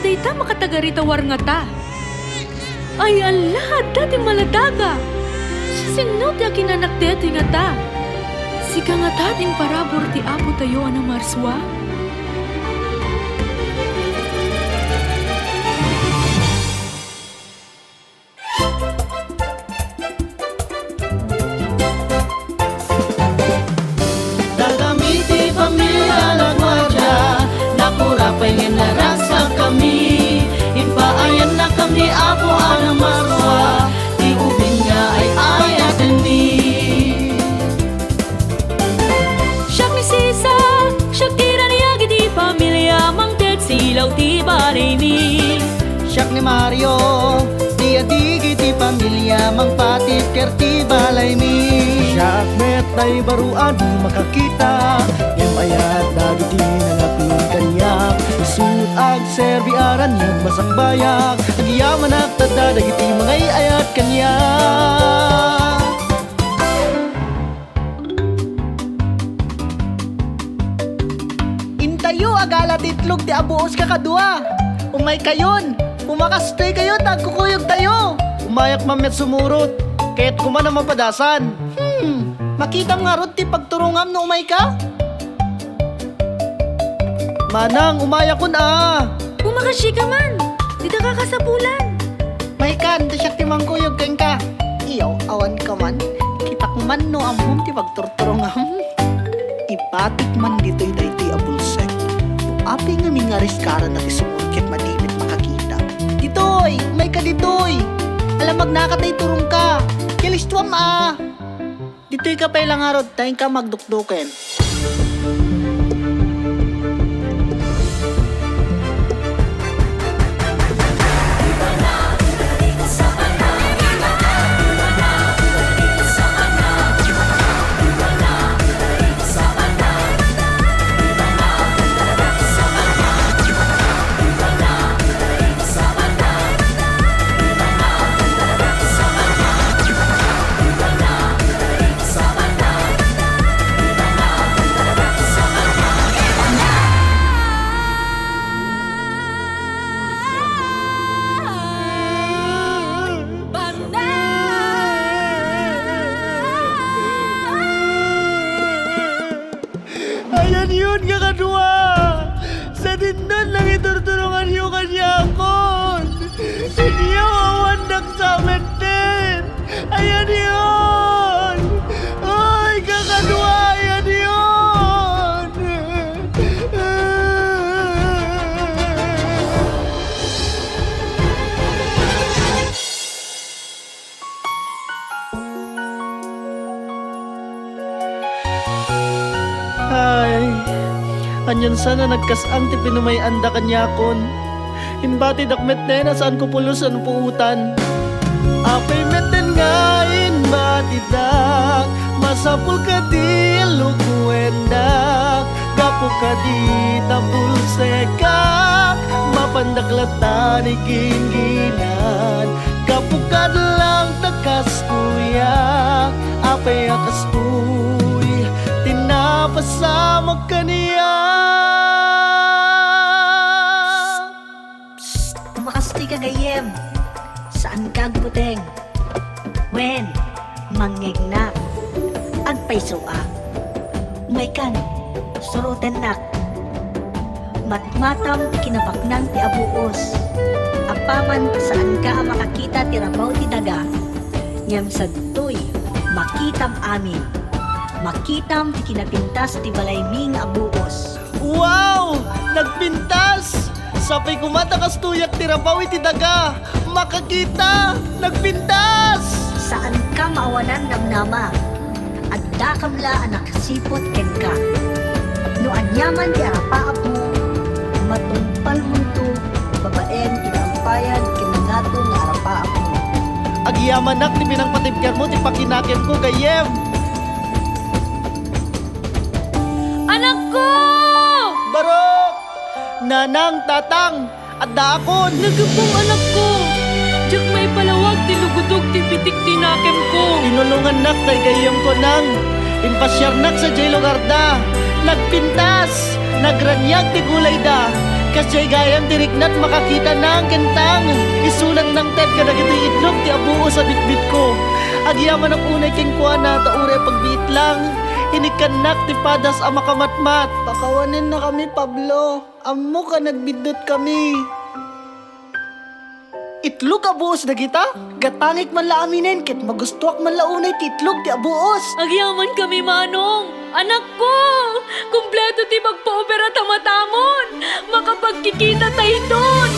dayta makataga-ritawar nga ta. Ay Allah, dati maladaga. Sisingno ti akinanak deti nga ta. Sika nga tating parabor ti apo tayo anang marswa. Dagamiti pamilya lagwadya, nakurapay nga narasa kami. Impaayan na kami apo anang marwa, di ubing nga ay ayaten mi. Siyak ni Sisa, siyak tira niya giti pamilya, mang tet silaw ti barimi. Siyak ni Mario, di adigi ti pamilya, mang patip kerti balay mi. Siyak met ay baruan makakita, yung ayat dagiti nangaklong kanyak. Isut ag serbi aran yung masakbayak, agiyaman at tada dagiti mga ayat kanya. Intayo agala titlog ti abuos kakadua. Umay kayon, umakastoy kayo, tagkukuyog tayo. Umayak mamet sumurot, kaya't kumana mapadasan. Makita nga rod ti pagturungam no umay ka. Manang umayak kun Umakasya ka man, di ta kakasapulan. May kan, di siya timangkuyog keng ka. Iyaw, awan ka man. Kitak man no amhum ti pagturturungam. Ipatik man dito'y dahi ti abulsek. Api nga mingaris karan na ti sumurkit madimit makakita. Ditoy, may ka ditoy. Alamag nakatay turong ka. Kilistuam Dito'y ka pa ilang arod, tayong ka magdukduken. Ayan yun nga kadua, sa dindan lang iturturungan yung kanyakon. Iniyaw awandak sa amin din. Ayan yun. Ay, kakadua, ayan yun. Ay, anyan sana nagkasang ti pinumay anda kanyakon. Himbati dakmet na saan ko pulos ang puutan. Apay meten nga inbati dak, masapul ka di lukuendak. Gapo ka di tapul sekak, mapandaklatan iginginan. Gapo ka lang takas kuyak, apay akas puy, tinapasama ka niya. Makasti ka gayem, saan kag buteng? Wen, mangignak, agpaysoa. May kan, suruten nak. Matmatam kinabaknang ti abuos. Apaman saan ka makakita ti rabaw ti daga. Ngem sadtoy, makitam amin. Makitam ti kinapintas ti balayming abuos. Wow! Nagpintas! Sapay kumatakas tuyak tirabaw iti daga. Makakita! Nagpintas! Saan ka maawanan namnama? At dakamla anak sipot ken ka. No anyaman ti arapaap mo, matumpal mo to, babaen kinampayan kinangato nga arapaap mo. Agyaman nak ti pinangpatibgar mo ti pakinakem ko gayem. Anak ko! Barok! Nanang, tatang, at daakon! Nagapong anak ko! Diyak may palawag, tinugutog, tipitik, tinakem ko! Tinulungan nak, tay gayem ko nang impasyar nak sa jay lugar da. Nagpintas, nagranyag ti gulay da. Kasi gayam diriknat makakita na ang kentang. Isulat ng ted ka dagito'y itlog ti abuo sa bitbit ko. Agyaman ang unay king kuana taure pagbiit lang. Hinikanak ti padas ang makamatmat. Pakawanin na kami, Pablo. Amo ka nagbidot kami. Itlog abuos na kita? Gatangik man la aminin, kit magustuak man launay ti itlog ti abuos. Agyaman kami, Manong! Anak ko! Kumpleto ti magpa-opera tamatamon! Makapagkikita tayo doon!